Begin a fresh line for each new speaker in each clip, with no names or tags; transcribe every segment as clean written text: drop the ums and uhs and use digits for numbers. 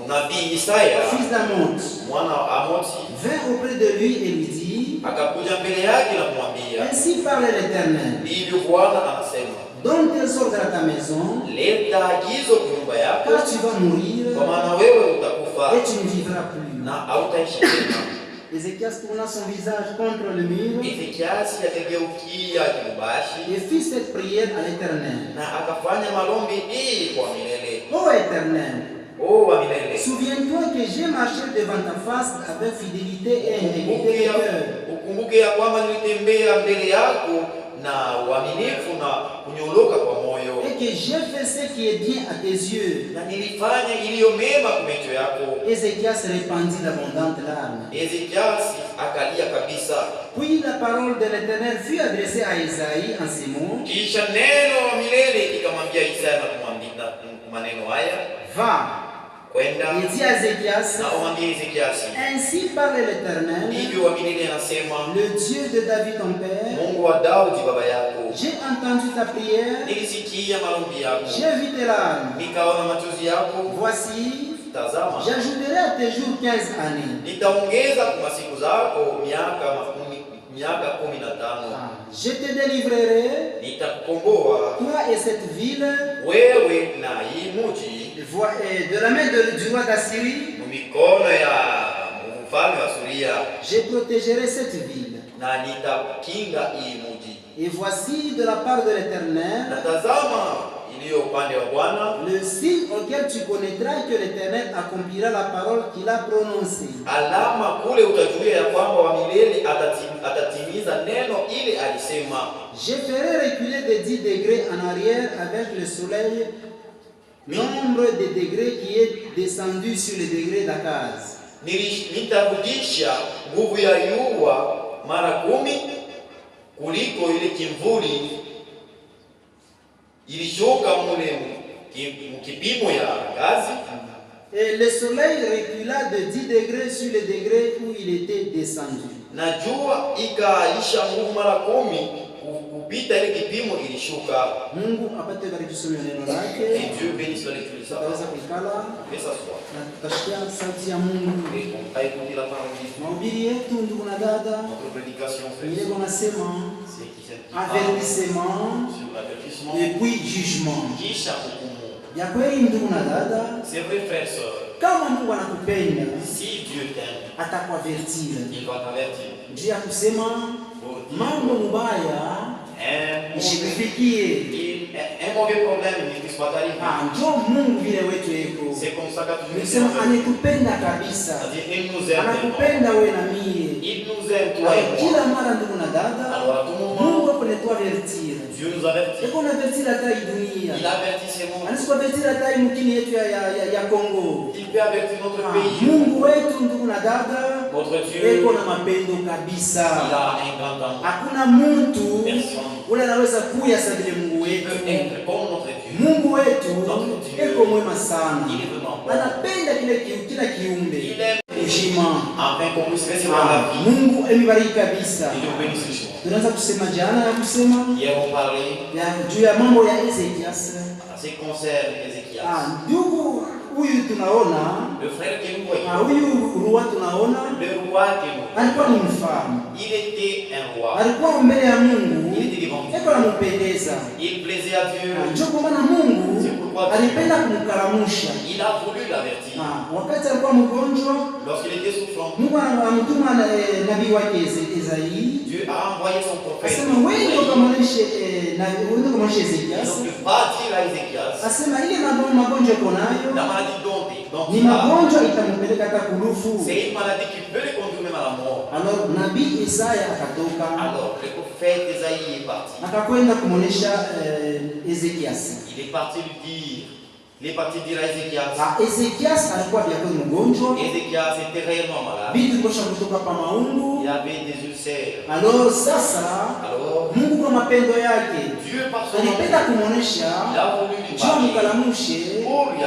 Nabii Isaya,
fils d'Amoz,
mwana wa Amozi,
vint auprès de lui et lui dit,
akakuja mbele yake na kumwambia,
ainsi parle l'Éternel,
ndivyo Bwana anasema,
donne tes ordres à ta maison,
leta agizo kwa nyumba yako,
car tu vas mourir
kwa maana wewe utakufa
et tu ne vivras plus.
na hautaishi tena.
Ézéchias tourna son visage contre le mur
Ezekiasi akageukia Kilubashi
et fit cette prière à l'Éternel.
na akafanya malombi hii kwa milele.
Ô Éternel,
Oh wa milele,
souviens-toi que j'ai marché devant ta face avec fidélité et intégrité de cœur.
ukumbuke ya kwamba nilitembea mbele yako na uaminifu na kunyoloka kwa moyo,
Et que j'ai fait ce qui est bien à tes yeux.
na nilifanya iliyo mema kwa macho yako.
Ézéchias répandit d'abondantes larmes.
Ezekiasi akalia kabisa.
Puis la parole de l'Éternel fut adressée à Isaïe en ces mots.
Kisha neno wa milele ikamwambia Isaya na kumwambia maneno haya,
Va,
kwenda
et dis à Ézéchias,
na umwambie Ezekiasi,
ainsi parle l'Éternel,
ndivyo wa milele anasema,
le Dieu de David ton père.
Mungu wa Daudi baba yako,
J'ai entendu ta prière,
nilisikia maombi yako,
j'ai vu tes larmes.
nikaona machozi yako.
Voici,
Tazama,
j'ajouterai à tes jours 15 années.
nitaongeza kwa siku zako miaka 15.
Je te délivrerai,
Nitakukomboa
toi et cette ville,
wewe na hii mji
de la main du roi d'Assyrie.
mikono ya mfalme wa Suria,
Je protégerai cette ville.
na nitakinga hii mji.
Et voici de la part de l'Éternel
Na tazama iliyo upande wa Bwana,
le signe auquel tu connaîtras que l'Éternel accomplira la parole qu'il a prononcée.
alama kule utajuia ya kwamba wa milele atatimiza neno ile alisema.
Je ferai reculer de 10 degrés en arrière avec le soleil, nombre de degrés qui est descendu sur le degré d'Akaz.
Nitarudisha nguvu ya jua mara 10 kuliko ile kimvuli ilishuka mule mkipimo ya ngazi.
Et le soleil recula de 10 degrés sur le degré où il était descendu.
Na jua ikaisha nguvu mara 10 kupita ile kipimo ilishuka.
Mungu apate bariki somo neno lake.
Et Dieu bénisse la lecture de sa parole.
Tutaweza kuikala
Et s'asseoir.
na tutashikia sauti ya Mungu.
Et on va écouter la parole de Dieu.
Mahubiri yetu ndugu na dada,
Notre prédication fait
ile wanasema
c'est qui s'intitule
avertissement
sur l'avertissement
et puis jugement.
kisha hukumu.
Ya kweli ndugu na dada,
C'est vrai frères et sœurs,
kama Mungu anakupenda
si Dieu t'aime,
atakuavertir.
il va t'avertir.
Njia ya kusema mambo mubaya ishikufikie.
Un mauvais problème ne puisse pas t'arriver.
Ndio Mungu vile wetu eko.
C'est comme ça qu'a toujours été.
Nisema anekupenda kabisa.
C'est-à-dire, il nous aime.
Anakupenda wewe na mie.
Il nous aime, toi et moi.
Kila mara ndugu na dada,
Alors à tout moment,
Mungu aponetua avertir.
Dieu nous avertit.
Eko na avertir hata hii dunia.
Il avertit ses mots.
Anasiku avertir hata hii mkini yetu ya Kongo.
Il peut avertir notre pays.
Mungu wetu ndugu na dada,
Notre Dieu,
eko na mapendo kabisa.
il a un grand amour.
Hakuna mtu ule anaweza kuya sa vile Mungu
Il
wetu.
peut être comme notre Dieu.
Mungu wetu
Dieu.
eko mwema sana.
Il est vraiment bon.
Anapenda kila kiumbe.
Il aime
Heshima.
afin qu'on puisse recevoir la vie.
Mungu emibariki kabisa.
Et Dieu bénisse les choses.
Tunaweza kusema jana ya kusema
Hier on parlait
ya juu ya mambo ya Ezekias.
à ce qui concerne Ézéchias.
Ndugu huyu tunaona,
Le frère que nous voyons,
huyu roi tunaona
le roi que nous voyons,
alikuwa ni mfalme.
il était un roi.
Alikuwa mbele ya Mungu.
Il était devant Dieu.
Eko anampendeza.
Il plaisait à Dieu.
Ndio kwa maana Mungu alipenda kumkaramusha.
Il a voulu l'avertir.
Wakati alikuwa mgonjwa,
Lorsqu'il était souffrant,
Mungu amtuma nabii wake Isaia.
Dieu a envoyé son prophète.
Asema wewe ndio kamanishe Ezekias.
Donc va dire à Ézéchias,
Asema ile magonjwa uko nayo
la maladie dont
ni
il a,
magonjwa itampeleka hata kulufu.
c'est une maladie qui peut le conduire même à la mort.
Alors nabii Isaya akatoka
Alors le prophète Ésaïe est parti.
akakwenda kumuonesha Ezekias.
Il est parti lui dire, il est parti dire à Ézéchias.
Ezekias alikuwa pia mgonjwa.
Ézéchias était réellement malade.
Bibi kosha kutoka pa maungu.
Il avait des ulcères.
Alors sasa Mungu kwa mapendo yake
Dieu par son
alipenda
amour,
kumuonesha
il a voulu lui
jua
parler
mkalamushe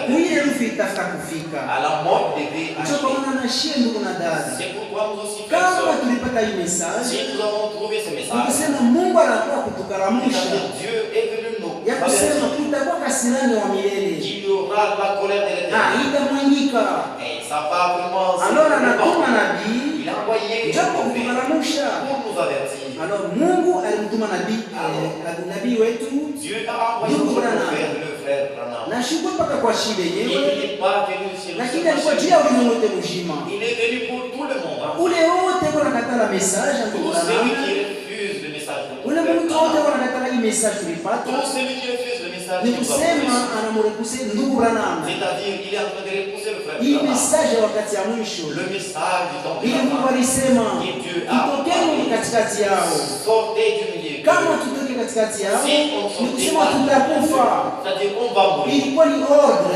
kuile rufi itafuta
à
kufika.
la mort devait
Ndio kwa
arriver.
maana nashie ndugu na dada,
C'est pourquoi nous aussi frères et
kama
sœurs,
tulipata hii message
si nous avons trouvé ce message,
ukisema Mungu anakuwa kutukaramusha
Dieu est venu nous
ya kusema
avertir
kutakuwa kasirani wa milele
qu'il y aura la colère de l'éternel
itamwangika anatuma nabii
Il a envoyé
japo
un prophète
kutumalamsha.
pour nous avertir.
Alors Mungu alimtuma nabii wetu
Dieu a envoyé
Ndugu
notre
Branham.
frère, le frère Branham.
na shughuli mpaka kwa shida
Il
yenyewe,
n'est pas venu chez
lakini
nous.
alikuwa juu ya ulimwengu wote mzima.
Il est venu pour tout le monde.
Ule wote wanakatala message ya Ndugu
Tout celui
Branham.
qui refuse le message de
Ule
notre
mtu
frère
wote
Branham.
wanakatala hii message tulipata,
Tout celui qui refuse le message
ni
que nous avons
kusema
reçu.
anamrepuse Ndugu Branham.
C'est-à-dire, il est en train de repousser le frère
Hii
Branham.
message ya wakati ya mwisho,
Le message du temps
ili Mungu
présent.
alisema
Et Dieu a
tutokeni katikati yao.
sortez du milieu.
Kama tutoke katikati yao,
Si on
ni
sortit
kusema
pas,
tutakufa.
c'est-à-dire on va mourir.
Ilikuwa ni ordre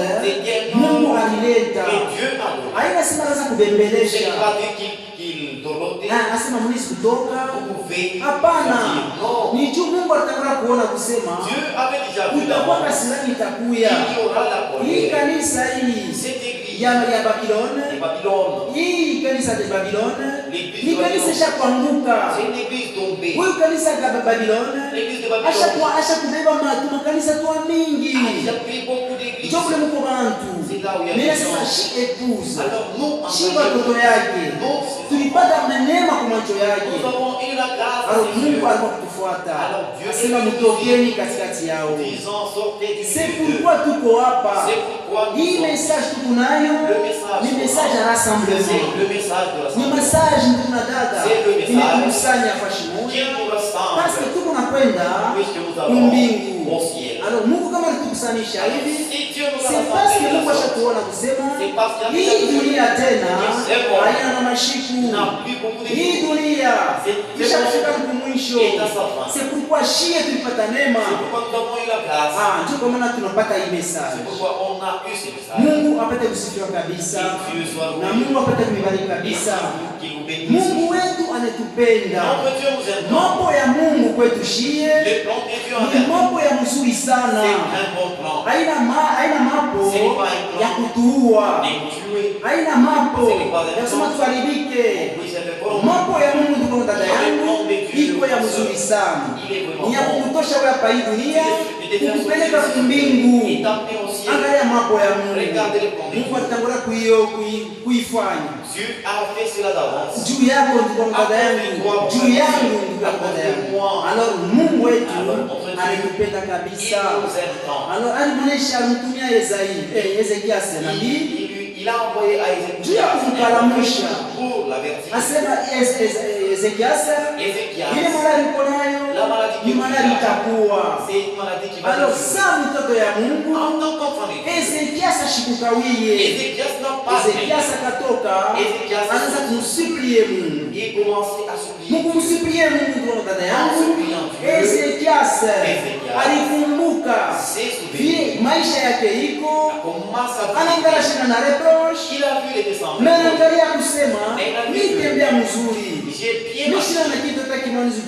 Mungu alileta,
Et Dieu a donné.
haina sema anaweza
C'est
kubembelesha.
pas dire qu'il dorotait.
Asema mnisi kutoka.
Vous pouvez
Hapana,
dire non.
ni juu Mungu alitaka kuona kusema
Dieu avait déjà vu
kutakuwa
d'avance
kasirani
qu'il
itakuya.
y aura la
Hii
colère.
kanisa hii
Cette église
ya
de
Babiloni,
Babylone,
hii kanisa ya Babiloni
l'église
ni
de
kanisa
Babylone,
ishakuanguka.
c'est une église tombée.
Huyu kanisa ya Babiloni
L'église de Babylone
ashakubeba makanisa tua mingi.
a déjà pris beaucoup d'églises.
Njo kule muko bantu.
C'est là où il y a
Mais
des
sasa
gens.
shi épouse.
Alors nous, en
Shi
tant
watoto
que
yake.
nous,
Tulipata neema kwa macho yake.
nous avons eu la grâce
Alors
de Dieu.
Mungu alikuwa kutufuata.
Alors Dieu
Asema
est
mtokeni katikati yao.
disant sortez du
C'est
milieu d'eux.
pourquoi tuko hapa.
C'est pourquoi nous
Hii
sommes.
message tuko nayo
Le message
ni message ya
c'est
rassemblement.
le message de la
Ni
santé
message tuna dada.
C'est le message
Nimekusanya fashi
qui
moja.
nous
Parce
rassemble
que tuko nakwenda
puisque nous allons
kumbingu.
au ciel.
Alors Mungu kama alitukusanisha
Alors,
hivi,
si Dieu nous a
c'est parce que Mungu
rassemblés,
ashatuona kusema
c'est parce qu'il y a
hii dunia tena
C'est bon.
haina na mashiku.
n'a plus beaucoup de
Hii dunia
C'est
ishafika
bon.
mwisho.
Et dans sa fin.
C'est pourquoi shie tulipata
C'est
neema.
pourquoi nous avons eu la grâce.
Ndio kwa maana tunapata hii
C'est
message.
pourquoi on a eu ce message.
Mungu apate kusifiwa kabisa
Que Dieu soit
na
loué.
Mungu apate kuibariki
Et
kabisa.
qu'il nous bénisse.
Mungu wetu anatupenda.
Notre Dieu nous aime.
Mambo ya Mungu kwetu shie
Le plan de Dieu
ni
envers nous,
mambo ya mzuri
c'est
sana.
un bon plan.
Haina mambo ya kutuua.
Les tuer.
Haina mambo ya kusema tuharibike.
Oui, c'est un bon
Mambo ya Mungu ndugu dada yangu iko ya mzuri sana. Ni ya kutosha wewe hapa hii dunia kukupeleka mbingu. Angalia mambo ya Mungu. Mungu atatangulia kuifanya.
Dieu a fait cela d'avance.
Juu yako ndugu dada yangu, juu yangu ndugu dada yangu. Alors Mungu wetu anatupenda kabisa.
Il nous aime tant.
Alors alimuonesha mtumia Ezekia nabii
Il a envoyé à
juu ya kumkalamusha.
pour l'avertir.
Asema Ezekia ile malali uko nayo ni malali itakuwa.
C'est une maladie qui va
Alors
nous tuer.
saa mtoto ya Mungu
En tant qu'enfant de Dieu,
Ezekia ashikukawie.
Ézéchias n'a pas
Ezekia
aimé.
akatoka anaanza kumsuplie Mungu.
Il commençait à supplier.
Mungu msuplie Mungu kwa dada yangu. Ezekia alikumbuka
C'est souvenu.
vile maisha yake iko
Comment ça
anaangalia shina na reproche.
Il a vu les descendants.
Na anaangalia kusema nitembea mzuri.
J'ai bien
Mimi
marché.
sina na kitu hata kimanizo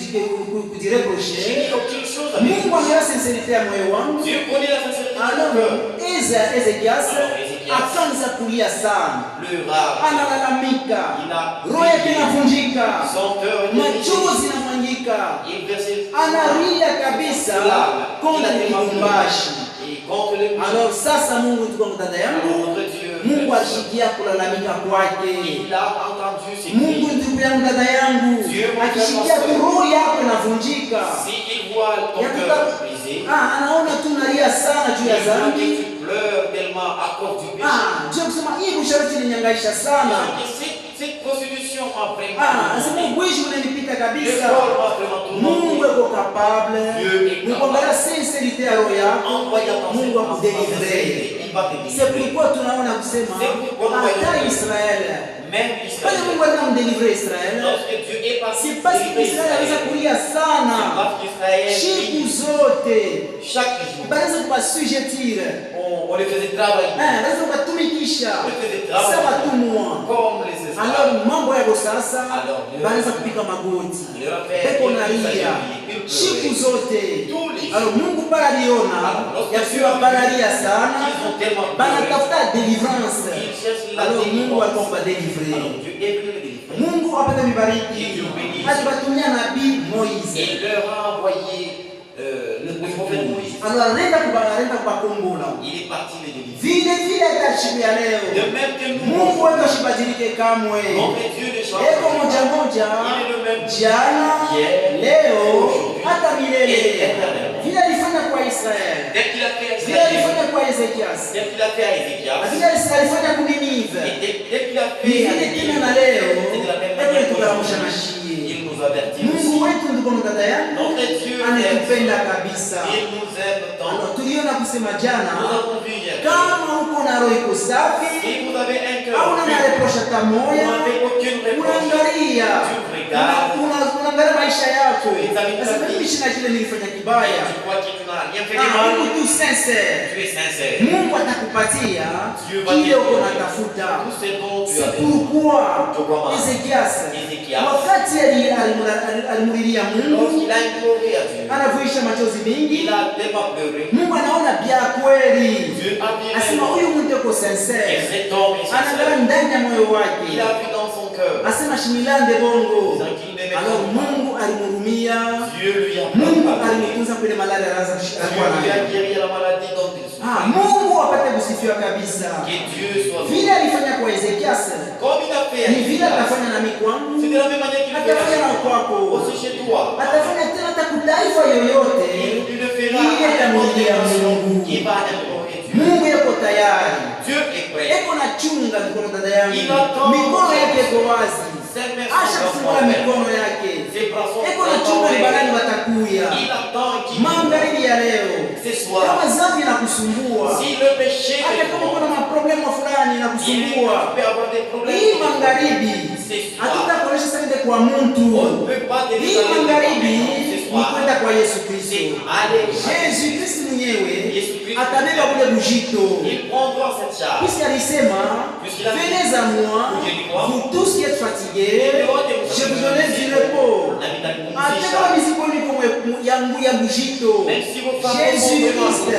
kujireproche.
J'ai dit quelque chose à
Mungu angalia sincerité ya moyo wangu.
Dieu connaît la sincérité de
Alors
mon cœur.
Ezekias akaanza kulia sana.
Pleura.
Analalamika.
Il a
Roho yake inavunjika.
Son cœur était
Machozi yanamwangika.
Il versait
Analia kabisa contre Lubumbashi.
et contre les
Alors sasa Mungu tuko dada yangu.
Notre Dieu.
Mungu alishikia kulalamika kwake.
Il a entendu ses
Mungu
cris.
ndugu yangu dada yangu akishikia tu roho yako inavunjika.
Si il voit ton
Ya
cœur
kuta-
brisé,
anaona tu nalia sana juu ya
il voit que
dhambi.
tu pleures tellement à cause du péché.
Ndio kusema hii busharati ilinyangaisha sana.
Et cette prostitution m'a vraiment
Anasema uwishi unanipita
le
kabisa.
corps m'a vraiment
Mungu
tourmenté.
yuko capable.
Dieu est
Nikuangalia sincerité ya roho yako.
Envoyé à ton
Mungu
Seigneur,
akudélivrer.
il va te
C'est
délivrer.
pourquoi tunaona kusema hata Israel.
Même
Pale Mungu
Israël.
alimdélivrer Israel.
Lorsque Dieu est parti
C'est parce que
délivrer
Israel anaweza
Israël,
kulia
c'est
sana.
parce qu'Israël
Siku
prie
zote
chaque jour.
banaweza kubasujetire.
On les faisait travailler.
Banaweza kubatumikisha sawa watumwa.
Comme les esclaves.
Alors mambo yako sasa
Alors,
banaweza kupika magoti.
Le rappel,
Peko
il
nalia
s'agit de
siku
pleurer.
zote.
Tous les
Alors Mungu pale aliona yakiwa banalia sana,
Ils ont tellement pleuré.
banatafuta deliverance.
Ils cherchent la
Alors Mungu
délivrance.
alikuwa badélivrer.
Alors Dieu est venu les délivrer.
Mungu apate mibariki.
Et Dieu bénisse.
Alibatumia nabii Moise.
Et il leur a envoyé le prophète Moïse.
Alors anaenda kubakombola.
Il est parti les délivrer.
Vile vile hata siku ya leo.
De même que nous,
Mungu wetu habadilike kamwe.
Notre Dieu ne change
Eko
pas.
moja moja,
Il est le même
jana,
hier,
leo,
aujourd'hui,
hata milele.
et éternellement.
Vile alifanya kwa Israeli,
Dès qu'il a fait à
vile
Israël,
alifanya kwa Ezekias,
dès qu'il a fait à Ézéchias,
vile alifanya kwa Ninive,
et dès qu'il a
ni
fait à
vile tena
Néhémie,
na leo,
c'est de la même
eko
manière
tukaamsha na
qu'aujourd'hui,
shie.
il nous avertit
Mungu
aussi.
wetu ndugu na dada yangu
Notre Dieu
anatupenda
aime,
kabisa.
il nous aime tant.
Alors, tuliona kusema
Nous
jana,
avons vu hier.
kama uko na roho iko safi,
Si vous avez un cœur
hauna
pur,
na reproche hata
vous
moja,
n'avez aucune réponse.
unaangalia
Tu regardes.
unaangalia maisha yako,
Examine ta
nasema
vie.
mimi sina kile nilifanya
Et
kibaya.
tu crois que tu n'as rien fait de mal.
Mungu tu sincere,
Tu es sincère.
Mungu atakupatia
Dieu va
kile uko
te
natafuta.
tout ce dont tu
C'est
as besoin.
pourquoi
Pourquoi?
Ezekias
Ézéchias,
wakati alimulilia Mungu
lorsqu'il a imploré à Dieu,
anavuisha machozi mingi,
il a tellement pleuré.
Mungu anaona bia kweli,
Dieu a bien
asema
aimé.
huyu mtu yuko
Et
sincere,
cet homme est
anaangalia
sincère.
ndani ya moyo
Il
wake,
a vu dans son cœur.
asema shimilande bongo.
Donc il n'aimait
Alors
pas.
Mungu alimhurumia,
Dieu lui a
Mungu
pardonné.
alimtunza kwenye malaria anaanza
Dieu
kushikwa
lui a
nayo.
guéri la maladie dont il souffrait.
Mungu apate kusifiwa kabisa.
Que Dieu soit
Vile
loué.
alifanya kwa Ezekias,
Comme il a fait à
ni vile
Ézéchias,
atafanya nami kwangu,
c'est de la même manière qu'il le
atafanya
fait
na kwako,
aussi chez toi.
atafanya tena hata kutaifa yoyote.
Il le fera
Ile
à n'importe
itamulia
quelle nation
Mungu.
qui va implorer Dieu.
Mungu yuko tayari,
Dieu est prêt.
eko na chunga mikono dada yangu,
Il attend.
mikono yake iko wazi,
Ses mains
acha
sont
kufungua
ouvertes.
mikono yake,
Ses bras sont
eko na chunga ni barani
ouverts.
watakuya.
Il attend qu'il
Magharibi ya leo,
ce soir.
kama dhambi inakusumbua,
Si le péché
hata
est
kama
bon,
kuna maproblemu fulani
il
inakusumbua,
peut avoir des problèmes.
hii magharibi
Ce soir,
hatutakuonesha sende kwa mtu.
on ne peut pas
Hii
délivrer
magharibi
ce
ni
soir.
kwenda kwa Yesu Kristo.
C'est aller.
Yesu Kristo mwenyewe
Yesu Kristo.
atabeba ule bujito.
Il prendra cette charge.
Puisqu'il alisema,
Puisqu'il a dit,
venez à moi, vous tous qui êtes fatigués, je vous donne du repos. Hata kama mizigo iko yangu ya bujito,
Même si vos femmes
Jésus
vont vraiment
Kristo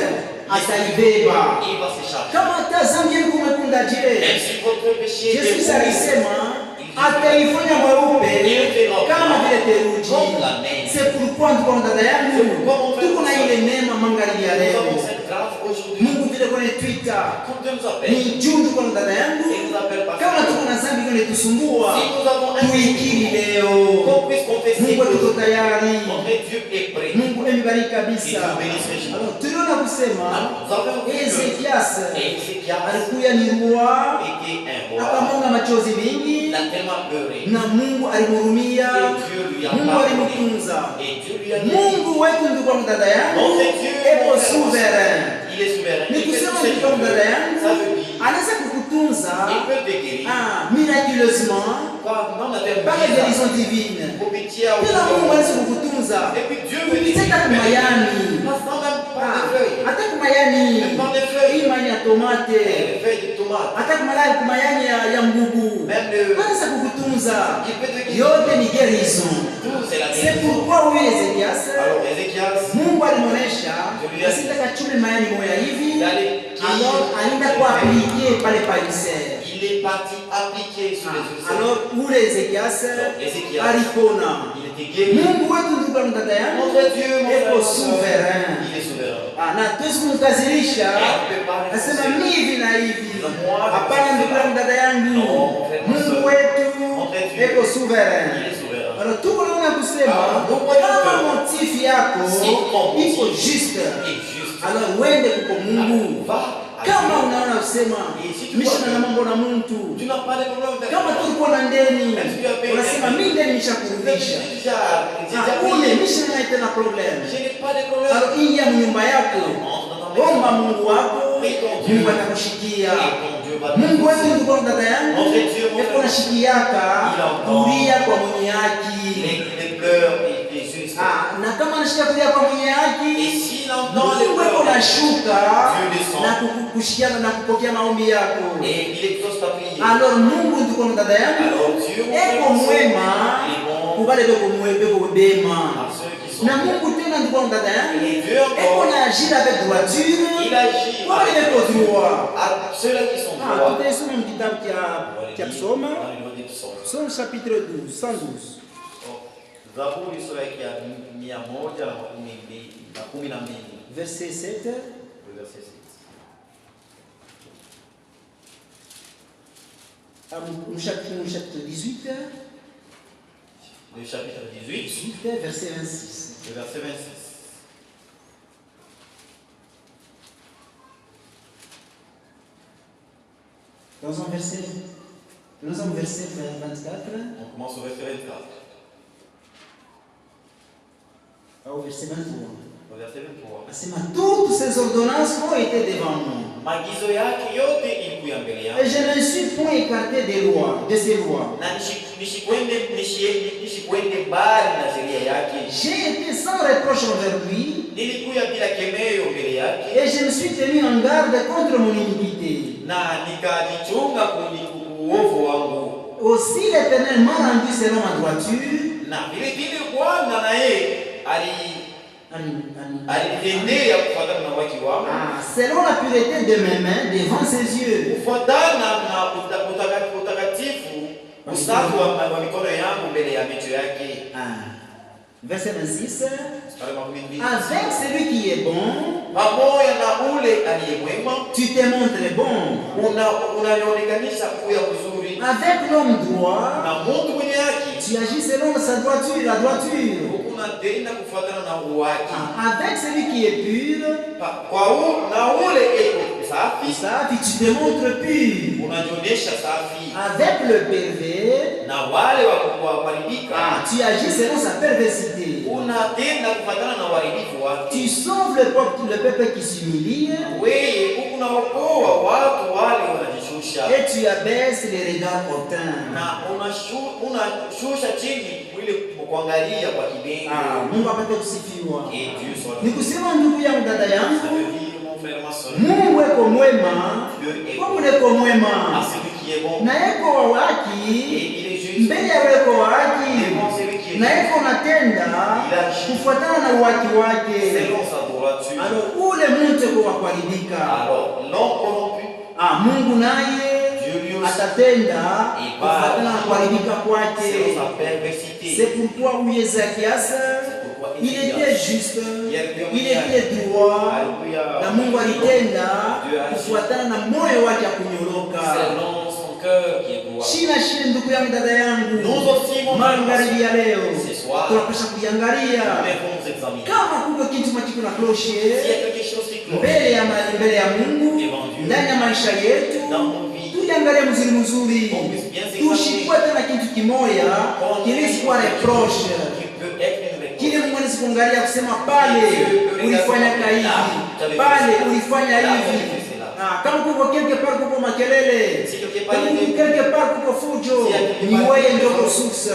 ataibeba.
il va se charger.
Kama hata dhambi yako umekunda je,
Même si votre péché
Yesu
est
Kristo
bon,
alisema ataifanya mweupe kama vile theluji.
comme la neige.
C'est pourquoi ndugu na dada yangu, tuko na ile neema magharibi ya
Nous
leo.
avons cette grâce aujourd'hui.
Mungu vile kwenye Twitter
Quand Dieu nous appelle,
ni juu ndugu na dada yangu,
il nous appelle par
kama tuko na dhambi ile tusumbua,
si nous avons un
tuikiri leo.
qu'on puisse confesser
Mungu
que
tuko tayari.
notre Dieu est prêt.
Mungu emibariki kabisa. Alors tuliona kusema
Nous avons vu que
Ezekias
Ézéchias
alikuya ni roi,
était un roi.
akamwanga machozi mingi,
Il a tellement pleuré.
na Mungu alimhurumia,
Et Dieu lui a
Mungu
pardonné.
alimtunza.
Et Dieu lui a dit,
Mungu wetu ndugu na dada yangu
notre Dieu
eko
mon frère,
souverain.
il est souverain.
Ni
Il fait
kusema
tout ce qu'il
ndugu na dada
veut.
yangu
Ça veut dire,
anaweza kukutunza
il peut te guérir.
miraculeusement
Par non, la terre
par la
bizarre.
guérison divine.
Pour pitié à
Tena Mungu anaweza kukutunza
Et puis Dieu veut te
kupitia hata kumayani,
Pas sans même par des feuilles.
hata kumayani
Même par des feuilles.
hii mani ya tomate,
Les feuilles de tomates.
hata kumayani ya mbugu,
Même le.
anaweza kukutunza.
Il peut te guérir.
Yote ni guérison.
Tout, c'est la
C'est
guérison.
pourquoi huyu Ezekias
Alors, Ézéchias,
Mungu alimuonesha
Julia.
asitaka chume mayani moya hivi,
Dale.
alors alienda kuaplike pale palisere.
il est parti appliquer sur les ulcères.
Alors ule Ezekias
Ezekias.
alipona.
Il était guéri.
Mungu wetu ndugu na dada yangu
Notre Dieu, mon frère,
eko
mon soeur,
souverain.
il est souverain.
Na tuwezi kumkazilisha
Et on peut pas le
asema
forcer.
mi hivi na hivi.
Moi, je
Hapana
sais
ndugu
pas.
na dada yangu,
Non, mon frère, mon
Mungu
soeur.
wetu
Mon frère, Dieu.
eko souverain.
Il est souverain.
Alors tuko naona kusema
Nous voyons
kama
que
motifu yako
si ton
iko
motif
juste,
est juste,
alors wende kuko Mungu.
va à
Kama
Dieu.
unaona kusema
Et si tu
mishana
vois
na
que
mambo na mtu,
Tu n'as pas de problème avec
kama
moi.
tulikuwa na ndeni,
Est-ce que tu as payé
unasema
les
mimi ndeni
J'ai
nishakurudisha.
déjà
Ule
payé.
mishana na tena problem.
Je n'ai pas de problème.
Alors ingia mnyumba yako,
Entre dans ta maison.
omba Mungu wako,
Prie ton Dieu.
Mungu atakushikia.
Et ton Dieu va te
Mungu wetu
bénir.
ndugu na dada yangu,
Notre Dieu, mon
eko
frère.
nashikiaka
Il entend.
kulia kwa mwenye haki.
Les pleurs et juste.
Na kama anashikia kulia kwa mwenye
Et
haki,
s'il entend les
Mungu eko
pleurs,
nashuka
Dieu descend.
na kushikiana na kupokea maombi yako.
et il exauce ta prière.
Alors Mungu ndugu na dada yangu
Alors Dieu, mon
eko
frère,
mwema
il est bon
kubale beko bema.
à ceux qui sont
Na Mungu tena ndugu na dada yangu
Et Dieu
eko
encore,
na agir avec droiture
il agit
kwa wale beko droit.
à ceux-là qui sont droits.
Tutaisoma mkitabu cha kusoma
Dans le livre des psaumes.
Somme chapitre 12, 112.
Zaburi sura yake ya 112.
Verset 7.
Le verset 7.
Au chapitre 18.
Le chapitre 18,
verset 26.
le verset 26.
Dans un verset 24.
On commence au verset 24.
Au verset 23.
Au verset 23.
Asema toutes ces ordonnances ont été devant moi.
Maagizo yake yote ilikuwa mbele yangu.
Et je ne suis point écarté des lois, de ces lois.
Na nisikwende mbali na sheria yake.
J'ai été sans reproche envers lui.
Nilikuwa bila kemeo mbele yake.
Et je me suis tenu en garde contre mon iniquité.
Na nikajichunga uovu wangu.
Aussi l'Éternel m'a rendu selon ma droiture.
Na vile vile Bwana na yeye alinitendea kufuatana na waki wangu.
Selon la pureté de mes mains devant ses yeux.
Kufuatana na utakatifu usafi wa mikono yangu mbele ya macho yake.
Verset 26. Avec celui qui est bon,
pamoja na ule aliye mwema,
tu te montres bon.
Unaonekanisha kuwa mzuri.
Avec l'homme droit,
na mtu mwenye haki,
tu agis selon sa droiture, la droiture.
Unatenda kufuatana na uwaki.
Avec celui qui est pur,
na ule safi,
tu te montres pur.
Unajionyesha safi.
Avec le pervers,
na wale wa kuharibika,
tu agis selon sa perversité.
Unatenda kufuatana na uharibifu wake.
Tu sauves le peuple qui s'humilie.
Wewe unaokoa watu wale wanajishusha.
Et tu abaisses les regards hautains.
Na unashusha chini ile kuangalia kwa kibenge.
Mungu apate kusifiwa.
Et Dieu soit.
Nikusema ndugu yangu, dada yangu,
Mungu
eko mwema. Mungu eko mwema. Na eko wa haki. Mbele ya weko wa haki. Na eko natenda kufuatana na uhaki wake. Alors ule mtu eko wa kuharibika. Mungu naye atatenda kufuatana na kuharibika kwake. C'est pourquoi où Ezekias, il était juste, il était droit, na Mungu alitenda kufuatana na moyo wake ya kunyoroka. Shina ndugu yangu, dada yangu, magharibi ya leo tunapaswa kuiangalia kama kuko kitu kiko na cloche mbele ya Mungu ndani ya maisha yetu. Tuiangalie mzuri, tushikwe tena kitu kimoya kilikuwa reproche, kile Mungu anasikungalia kusema pale ulifanya hivi, pale ulifanya hivi. Kama kuko quelque part kuko makelele, kama kuko quelque part kuko fujo, ni wewe ndio source.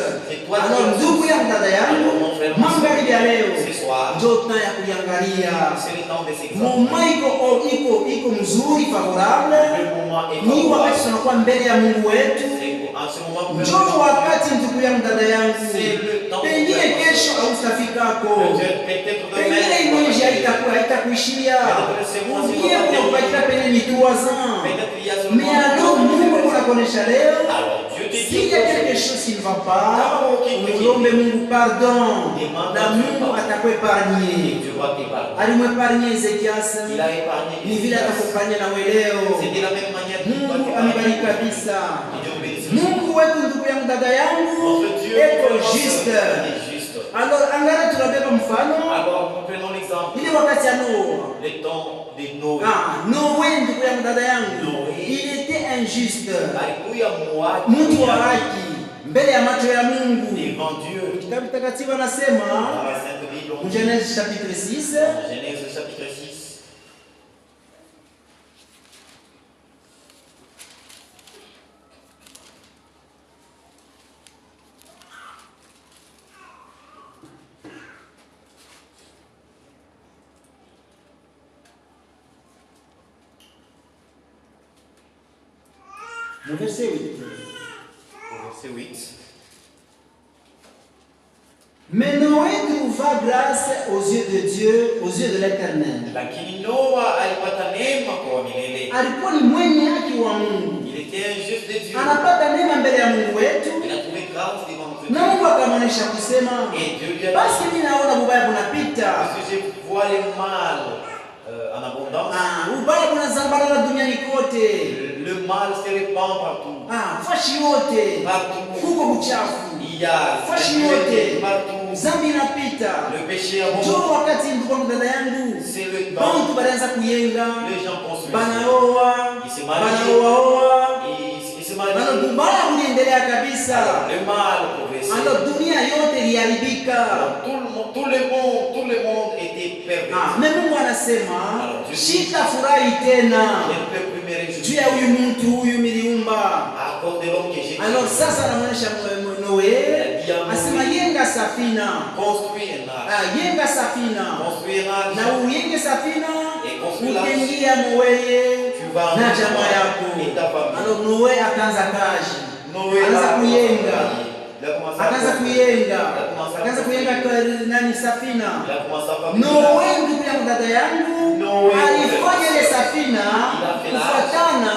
Alors ndugu yangu, dada yangu, magharibi ya leo ndio tuna ya kuiangalia. Moment iko mzuri, favorable, ni wakati tunakuwa mbele ya Mungu wetu. Ndio wakati ndugu yangu, dada yangu, pengine kesho hautafikako, pengine imani haitakuishia, pengine unakupatia pengine 3 ans, mais alors Mungu anakuonesha leo, s'il y a quelque chose qui ne va pas, uombe Mungu pardon, na Mungu atakuepargne. Alimwepargne Ezekias, ni vile atakuepargne na wewe leo. Mungu amebariki kabisa. Mungu wetu, ndugu yangu, dada yangu, eko juste. Alors angalia, tunabeba mfano. Ile wakati ya Noa.
Le temps de Noé.
Noé, ndugu yangu, dada yangu, il était injuste. Mtu wa haki mbele ya macho ya Mungu. Kitabu takatifu anasema Genèse chapitre 6.
Genèse chapitre 6.
Le verset 8.
Verset 8.
Mais Noé trouva grâce aux yeux de Dieu, aux yeux de l'Éternel.
Lakini Noa alipata neema kwa milele.
Alikuwa ni mwenye haki wa Mungu.
Il était un juste de Dieu.
Anapata neema mbele ya Mungu wetu.
Il a trouvé grâce devant Dieu.
Na Mungu akamwonyesha kusema, basi mimi naona ubaya unapita.
Parce que je vois le mal en abondance.
Ubaya unazambara duniani kote.
Le mal se répand partout.
Fashi yote.
Partout.
Kuko buchafu.
Il y a
fashi yote.
Partout.
Zambi inapita.
Le péché a
beaucoup. Njoo wakati ndugu dada yangu.
C'est le temps.
Bantu banaanza kuyenga.
Les gens construisent.
Banaoa.
Ils se marient. Ils se marient.
Bana kuendelea kabisa.
Le mal progresse.
Alors dunia yote iliharibika.
Tout le monde était perdu.
Mais Mungu anasema shika furahi tena. Juu ya huyu mtu huyu miliumba. Alors sasa anaonyesha Noe asema yenga safina. Yenga safina. Na uyenge safina utengia mweye na jamaa yako. Alors Noe akaanza kazi. Akaanza kuyenga. Akaanza kuyenga nani safina. Noe ndugu yangu dada yangu alifanya ile safina kufuatana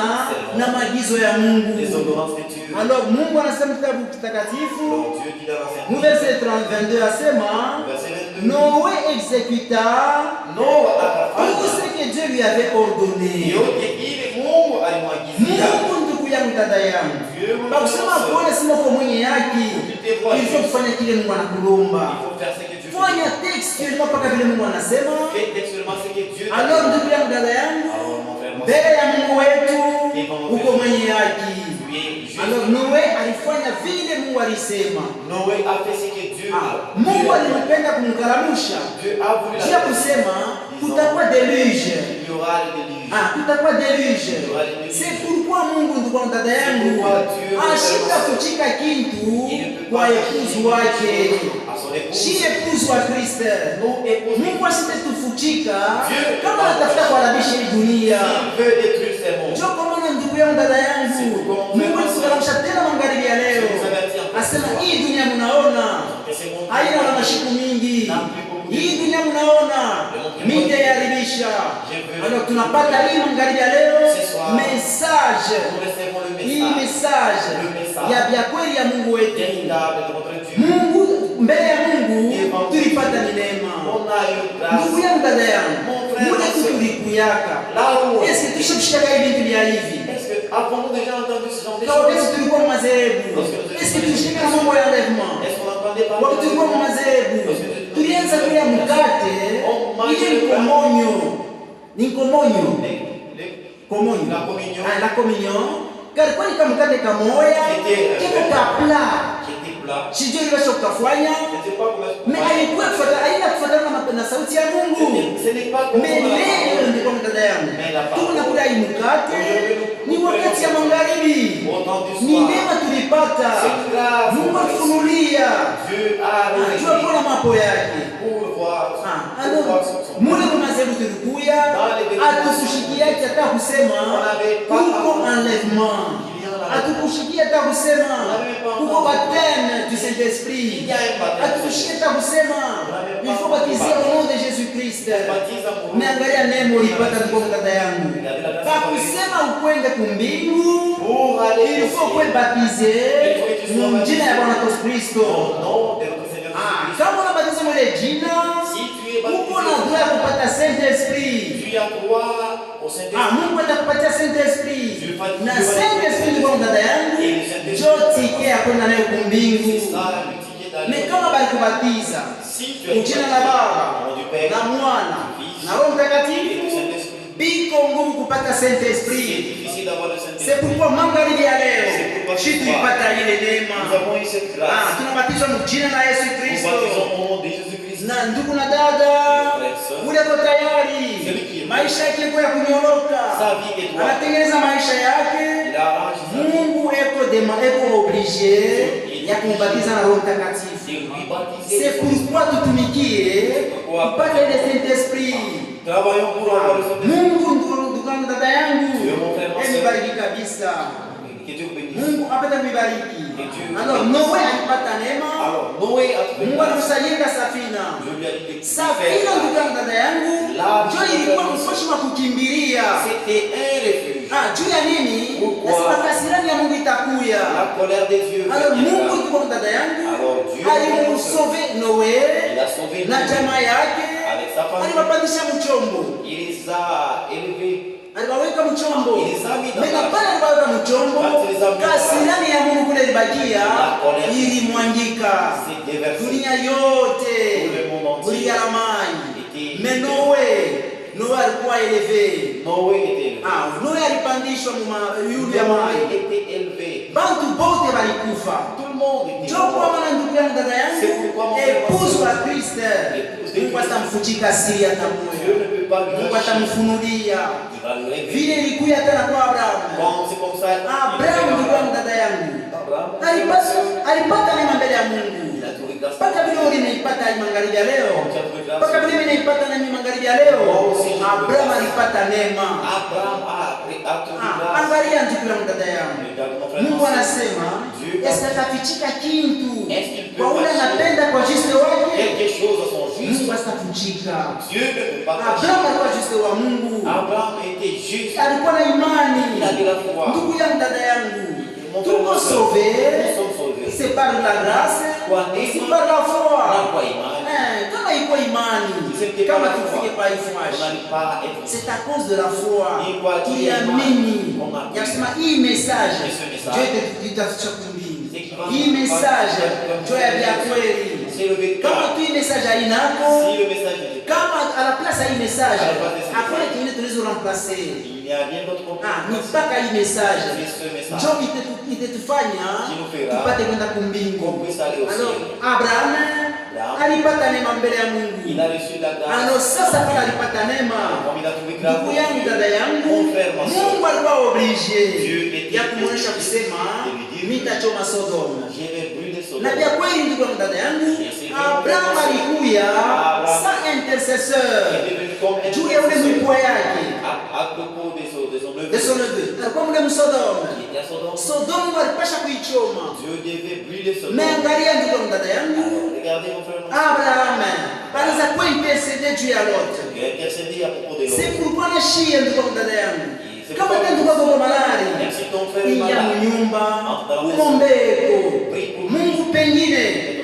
na maagizo ya Mungu. Alors Mungu anasema kitabu kitakatifu verset 32 asema Noé exécuta tout ce que Dieu lui avait ordonné. Mungu ndugu yangu dada yangu bakusema kuona sima kwa mwenye haki ilifo kufanya kile Mungu anakulomba. Fanya textuellement mpaka vile Mungu anasema. Alors ndugu yangu dada yangu mbele ya Mungu wetu uko mwenye haki. Alors Noé alifanya vile Mungu alisema. Mungu alimpenda kumkaramusha. Kia kusema kutakuwa deluge. Kutakuwa deluge. C'est pourquoi Mungu ndugu dada yangu ashika kuchika kitu kwa ekuzu wake. Si épouse wa Kristo. Mungu asitetufuchika kama anatafuta kuharibisha hii dunia. Njoo kwa maana ndugu yangu dada yangu Mungu alisikukaramisha tena magharibi ya leo. Asema hii dunia mnaona haina na mashiku mingi. Hii dunia mnaona mitaharibisha. Alors tunapata hii magharibi ya leo message. Hii message ya kweli ya Mungu wetu. Mungu mbele ya Mungu tulipata neema. Ndugu yangu dada yangu muda tulikuyaka. Est-ce que tushikishaka hivi vitu vya hivi?
Avons-nous déjà entendu ce genre de
choses?
choses?
Est-ce que tushikishaka mambo ya enlèvement? Wakati tulikuwa mazebu tulianza kula mkate ile komonyo. Ni komonyo. Komonyo. La communion. Car kwa ni mkate kamoya kiko kapla. Sijui ile kufanya. Mais alikuwa kufuatana na sauti ya Mungu. Mais leo ndiko dada yangu. Tunakula hii mkate ni wakati ya magharibi. Ni neema tulipata. Mungu atufunulia. Jua kuna mambo yake. Mule mnazebu tulikuya atukushikia hata kusema kuko enlèvement. Atukushikia hata kusema kuko baptême du Saint-Esprit. Atukushikia hata kusema il faut baptiser au nom de Jésus-Christ. Mais angalia neno ulipata kwa dada yangu. Kwa kusema ukwende kumbingu il faut que baptiser jina ya Bwana Yesu Kristo. Kama unabatiza mwele jina uko na droit ya kupata Saint-Esprit. Mungu atakupatia Saint-Esprit. Na Saint-Esprit ni kwa dada yangu jotike ya kwenda nayo kumbingu. Mais kama bali kubatiza jina la Baba na Mwana na Roho Mtakatifu biko ngumu kupata Saint-Esprit. C'est pourquoi magharibi ya leo sisi tulipata ile neema. Tunabatizwa mjina la Yesu Kristo. Na ndugu na dada ule kwa tayari maisha yake ya kunyoroka anatengeneza maisha yake. Mungu eko obligé ya kumbatiza na Roho Mtakatifu. C'est pourquoi tutumikie kupata ile Saint-Esprit. Mungu ndugu dada yangu enibariki kabisa. Mungu apenda kubariki. Alors Noé alipata neema. Mungu alimsaidia safina. Safina ndugu dada yangu ndio ilikuwa msoshi wa kukimbilia. Juu ya nini? Nasema kasirani ya Mungu itakuya. Alors Mungu ndugu dada yangu alimsauve Noé na jamaa yake. Aliwapandisha mchombo. Alibaweka mchombo.
Il les a mis dans
Mena
l'arche.
pale alibaweka mchombo.
Quand il les a mis dans
Kasirani ya Mungu kule ilibakia
La colère
ilimwangika.
s'est déversée.
Dunia yote
Tout le monde entier
kulia mai.
était
Mais Noé alikuwa élevé.
Noé était élevé.
Noé alipandishwa yulu ya
Noé
mai.
était élevé.
Bantu bote walikufa.
Tout le monde était
Njoo kwa
mort.
maana ndugu yangu dada
C'est pourquoi mon
yangu,
frère
épouse wa
Pasteur,
Kristo,
l'épouse de
Mungu
Christ,
atamfuchika siri ya
Dieu
tamoyo.
ne peut pas lui
Mungu
cacher.
atamfunulia.
Il va le révéler.
Vile ilikuya tena kwa Abrahamu.
Bon, c'est comme ça.
Abrahamu ndugu yangu dada yangu.
Abraham,
Alipata neema mbele ya Mungu.
il a trouvé grâce.
Mpaka vile ulimeipata hii magharibi ya leo.
Tu as trouvé grâce.
Mpaka vile nimeipata na mimi magharibi ya leo. Abrahamu alipata neema.
Abraham a trouvé grâce.
Angalia ndugu yangu dada yangu.
Regarde mon frère.
Mungu anasema,
Dieu
est-ce atafichika kintu
Est-ce qu'il peut
kwa ule
cacher
anapenda kwa juste wake?
quelque chose à son juste?
Mungu atafichika.
Dieu ne peut pas cacher.
Abrahamu alikuwa juste wa Mungu.
Abraham était juste.
Alikuwa na imani.
Il avait la foi.
Ndugu yangu dada yangu,
Mon
tuko
frère,
sauvé,
nous sommes sauvés.
c'est par la grâce,
Kwa
c'est
neema
par la
na
foi.
kwa imani.
Kama iko imani,
C'était
kama
pas la foi.
tufike pa
On
ifuashi,
n'arrive pas à être.
c'est à cause de la foi.
Ni kwa ajili ya
Tuliamini
imani. On a
ya kusema hii message
Et ce message,
ndio itafikisha kumbini.
c'est qu'il va
Hii message ndio ya vya kweli.
C'est le
Kama
véritable.
tu hii message hainako,
Si le message est
kama à la place ya hii message,
À la place de ce
hakuna
message.
kingine tunaweza remplacer.
il n'y a rien d'autre qu'on peut
Ni
faire.
mpaka hii message
C'est ce message.
ndio itetufanya
Qui nous fera
tupate kwenda kumbingu.
qu'on puisse aller au
Alors
ciel.
Abraham alipata neema mbele ya Mungu.
Il a reçu la grâce.
Alors sasa kama alipata neema,
Comme il a trouvé grâce.
ndugu yangu dada yangu,
Mon frère, ma soeur.
Mungu alikuwa oblige
Dieu était
ya kumwonyesha kusema
de lui dire,
nitachoma Sodoma.
Je vais brûler
Na
Sodome.
vya kweli ndugu yangu dada yangu,
Yes, yes.
Abraham alikuya
Abraham.
sa intercesseur
Il est devenu comme un
juu ya ule mlikuwa yake
à propos de son neveu.
de son neveu. Alikuwa mule Msodoma.
Il était à Sodome.
Sodoma walipasha kuichoma.
Dieu devait brûler Sodome.
Mais angalia ndugu yangu dada yangu,
Alors, regardez mon frère.
Abraham baliza kuwa intercede juu ya Lot.
Il a intercédé à propos de
C'est
l'autre.
pourquoi na shie ndugu yangu dada yangu.
C'est
Kama
pourquoi-
tena ndugu yako malari,
Même si ton frère est
ingia
malade,
munyumba,
entre dans la maison,
umombeko.
prie pour lui.
Mungu pengine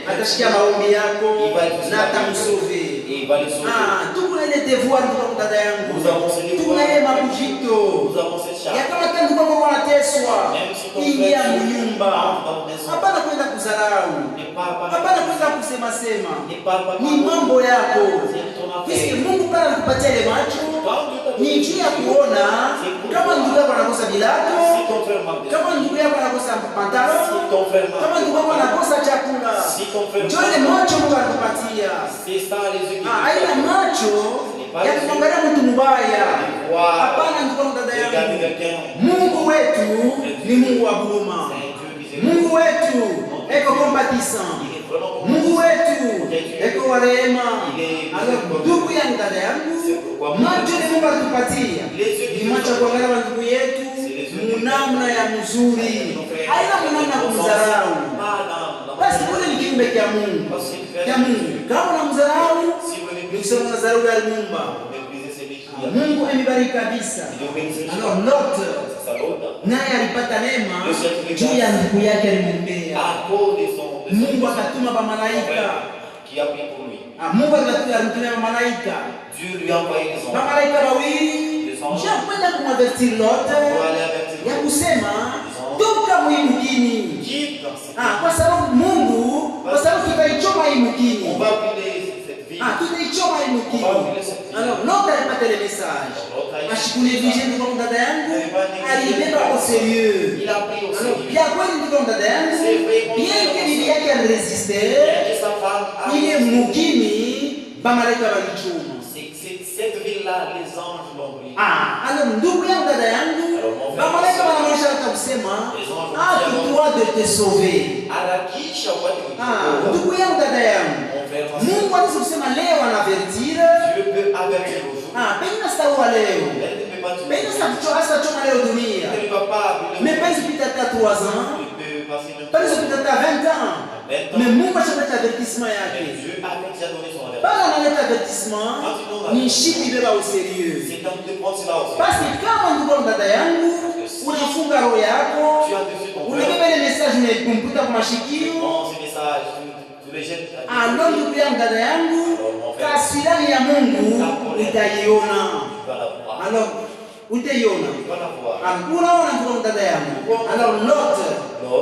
atashikia maombi yako
Il va être
na atamsove.
Et il va les sauver.
Tuko na ile devoir ndugu yangu dada yangu.
Nous avons ce devoir.
Tuko na ile mabujito.
Nous avons cette
Ya
charge.
kama tena ndugu yako wanateswa,
Même si ton
ingia
frère
munyumba.
entre dans la maison,
Hapana kwenda kudharau.
ne parle pas
Hapana kwenda kusema sema.
Ne parle pas
Ni
mal.
mambo yako.
C'est ton
Puisque
affaire.
Mungu pale alikupatia ile macho ni juu ya kuona kama ndugu yako anakosa bilato,
Si ton frère manque de
kama ndugu yako anakosa pantalo,
si ton frère
kama
manque
ndugu yako anakosa chakula.
si ton frère
Njoo ile macho Mungu alikupatia.
c'est ça les yeux qui
Haina macho ya kumwangalia mtu mbaya. Hapana ndugu yangu dada
Regarde
yangu.
quelqu'un.
Mungu wetu ni Mungu wa huruma.
C'est un Dieu miséricordieux.
Mungu wetu eko compatissant.
Il est vraiment
Mungu wetu eko wa rehema. Alors ndugu yangu dada yangu, macho ni Mungu alitupatia. Ni macho ya kuangalia wandugu yetu munamna ya mzuri. Haina munamna kumdharau. Basi kule ni kiumbe cha Mungu. Cha Mungu. Kama unamdharau, ni kusema unadharau aliumba. Mungu amebariki kabisa. Alors Lot naye alipata neema juu ya ndugu yake alimwombea.
À cause de son
Mungu akatuma bamalaika.
qui a pris pour lui.
Mungu alitumia bamalaika.
Dieu lui a envoyé les anges.
Bamalaika wawili njia kwenda kumwavertir Lot
Pour aller avertir
ya kusema toka muimukini.
Quitte dans cette
Kwa sababu Mungu, kwa sababu tutaichoma hii
On
mukini.
va brûler cette ville.
Tutaichoma hii mukini. Alors Lot alipata ile message. Ashikunevishe ndugu dada yangu, alibeba au sérieux.
Il a pris au
Alors
sérieux.
bien kweli ndugu dada yangu, bien que bibi yake aliresiste,
Et sa femme a
ile mukini bamalaika walichoma.
cette ville-là, les anges l'ont brûlé.
Alors ndugu yangu dada yangu, bamalaika wanaonyesha hata kusema, tu dois de te sauver.
Harakisha watu
Ndugu yangu dada yangu, Mungu anaweza kusema leo anavertire.
Dieu peut avertir aujourd'hui.
Pengine sitaua leo,
Elle ne peut pas tuer.
pengine sitachoma leo dunia,
Elle ne va pas brûler.
mais pengine pita hata 3 ans,
Il peut passer même
pengine pita hata 20 ans,
20 ans.
mais Mungu ashapata avertissement
Mais
yake.
Dieu avait déjà donné son avertissement.
Bana analeta avertissement, ni shipi ibeba au sérieux.
C'est comme de prendre cela aussi.
Basi kama ndugu dada yangu, unafunga roho yako,
Tu as dessus ton
unabeba ile message unaikumbuka kwa mashikio.
Prends ce message, tu les jettes.
Ando ndugu yangu dada yangu, kasirani ya Mungu utaiona.
Tu vas la voir.
Alors utaiona.
va la voir.
Unaona ndugu dada yangu. Alors Lot,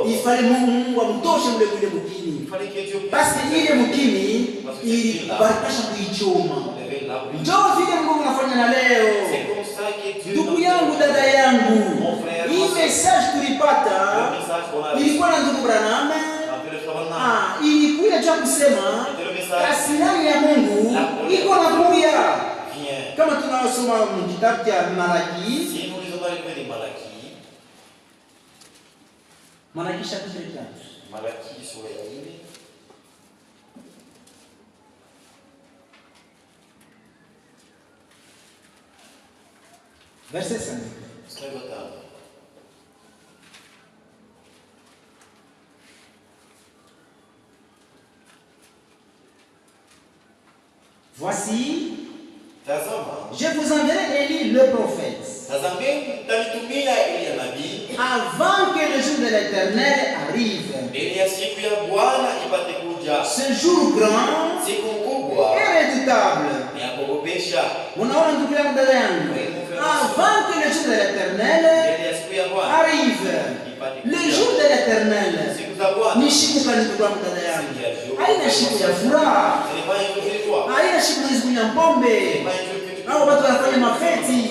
il fallait Mungu amtoshe ule mkini.
Il fallait que Dieu
Basi ile mkini ilipasha kuichoma. Njoo vile Mungu anafanya na leo.
C'est comme ça que Dieu.
Ndugu yangu, dada yangu, hii message tulipata ilikuwa na ndugu Branham. Ilikuwa cha kusema kasirani ya Mungu iko na kuja. Kama tunasoma kitabu cha Malaki, Malaki chapitre 4.
Malaki sura ya 4.
Verset 5. Voici, je vous enverrai Élie le prophète, avant que le jour de l'Éternel arrive. Ce jour grand et redoutable. Unaona ndugu yangu, dada yangu, avant que le jour de l'Éternel arrive. Le jour de l'Éternel ni siku kali ndugu yangu, dada yangu, haina siku ya furaha, haina siku ya pombe au watu wanafanya mafeti.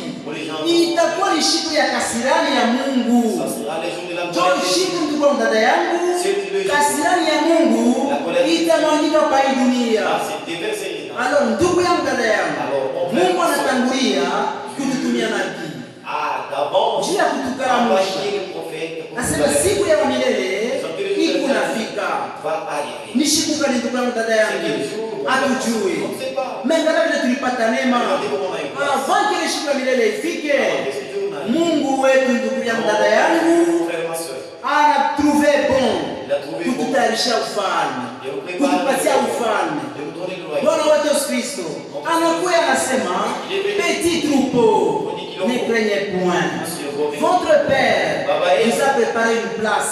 Itakuwa ni siku ya kasirani ya Mungu. Ndio siku ndugu yangu, dada yangu, kasirani ya Mungu itamwangika pa hii dunia. Alors ndugu yangu, dada yangu, Mungu anatangulia kututumia nabii juu ya kutukaramusha. Nasema siku ya milele iko nafika. Ni siku gani ndugu yangu, dada yangu? Hatujui. Mengana vile tulipata neema. Avant que siku ya milele ifike, Mungu wetu ndugu yangu, dada yangu, ana trouvé bon kututayarisha ufalme, kutupatia ufalme. Bwana wetu Yesu Kristo anakuja anasema, petit troupeau, ne craignez point. Votre Père vous a préparé une place.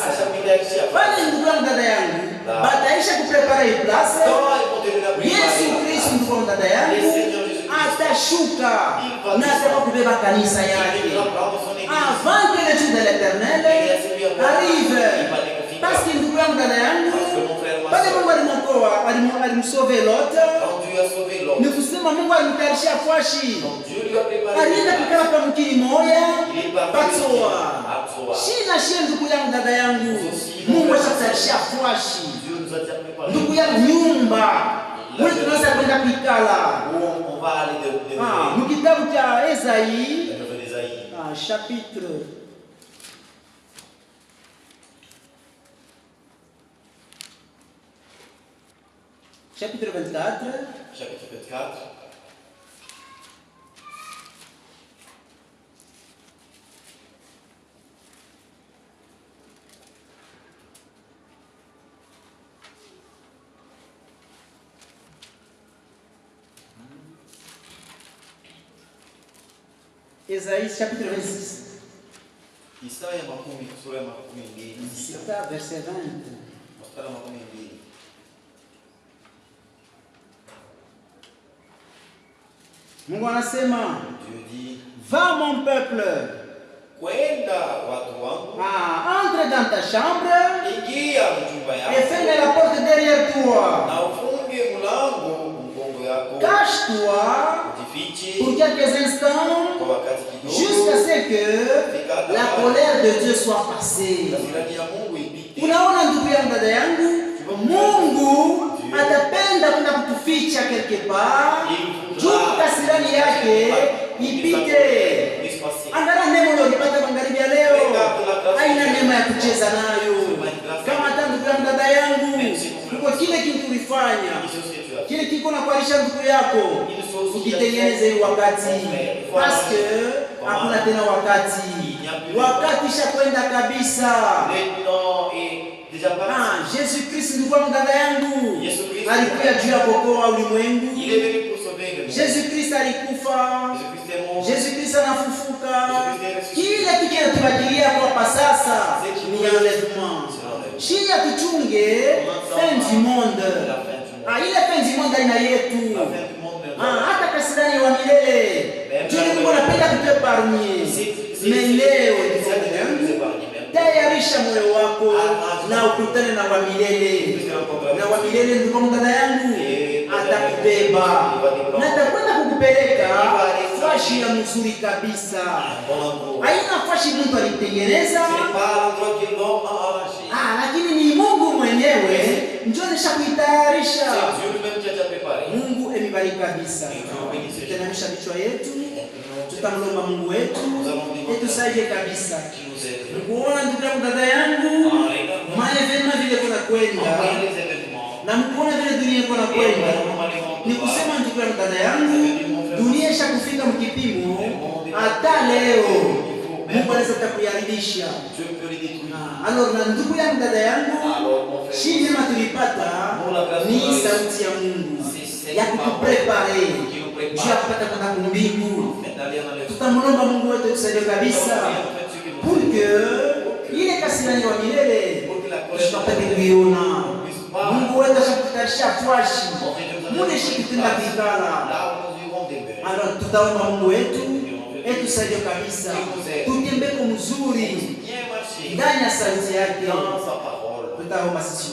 Bali ndugu yangu, dada yangu, bataisha kuprepara hii place. Yesu Kristo ndugu yangu, dada yangu, atashuka na ataka kubeba kanisa yake avant que le jour de l'Éternel arrive. Parce que ndugu yangu, dada yangu, pale Mungu alimwokoa, alimsauve Lot. Ni kusema Mungu alimtayarishia kwashi. Alienda kukaa kwa mkini moya Patsoa. Shina shia ndugu yangu, dada yangu, Mungu atakutayarishia kwashi. Ndugu yangu, nyumba wewe tunaweza kwenda kuikala. Mkitabu cha Esaïe chapitre 24. Esaïe chapitre 26.
Isaya makumi, sura ya makumi mbili.
Sita verset 20.
Mstari wa makumi mbili.
Mungu anasema,
Dieu dit,
va mon peuple,
kwenda watu wangu,
entre dans ta chambre,
ingia mjumba yako,
et ferme la porte derrière toi,
na ufunge mlango mgongo yako,
cache-toi
ujifiche
pour quelques instants,
kwa wakati kidogo,
jusqu'à ce que la colère de Dieu soit passée.
hasira ya Mungu ipite.
Unaona ndugu yangu, dada yangu, Mungu atapenda kwenda kutuficha quelque part juu kasirani yake ipite. Angalia neema uliyopata magharibi ya leo, haina neema ya kucheza nayo. Kama hata ndugu yangu, dada yangu, kwa kile kitu ulifanya, kile kiko na kuarisha ndugu yako, ukitengeneze hii wakati, parce que hakuna tena wakati shakwenda kabisa. Jésus Christ ndugu yangu, dada yangu, alikuja juu ya kuokoa ulimwengu. Jésus Christ alikufa, Jésus Christ anafufuka. Kile tukiatubakilia kwa sasa ni enlèvement. Shia tuchunge fin du monde. Ile fin du monde ina yetu. Hata kasirani wa milele. Mungu anapenda hatutuepargne. Leo tayarisha moyo wako na ukutane na wa milele. Na wa milele ndio dada yangu atakubeba na atakwenda kukupeleka fashi ya mzuri kabisa. Haina fashi mtu alitengeneza, lakini ni Mungu mwenyewe ndio alishakuitayarisha. Mungu emibariki kabisa. Tunanisha vichwa yetu, tutamlomba Mungu wetu etusaidie kabisa. Mkuona ndugu yangu dada yangu, maevema vile kuna kwenda na mkuona vile dunia kuna kwenda. Ni kusema ndugu yangu dada yangu, dunia ishakufika mkipimo. Hata leo Mungu anaweza kukuharibisha. Alors na ndugu yangu dada yangu, shida tulipata ni sauti ya Mungu ya kutuprepare juu ya kupata kwenda mbingu. Tutamlomba Mungu wetu tusaidie kabisa pour que ile kasirani wa milele tutapate kuiona. Mungu wetu ashakutarisha fwashi mune shikitenda kikala. Alors tutaomba Mungu wetu etusaidie kabisa, tutembeko mzuri ndani ya sauti yake. Tutaomba sisi.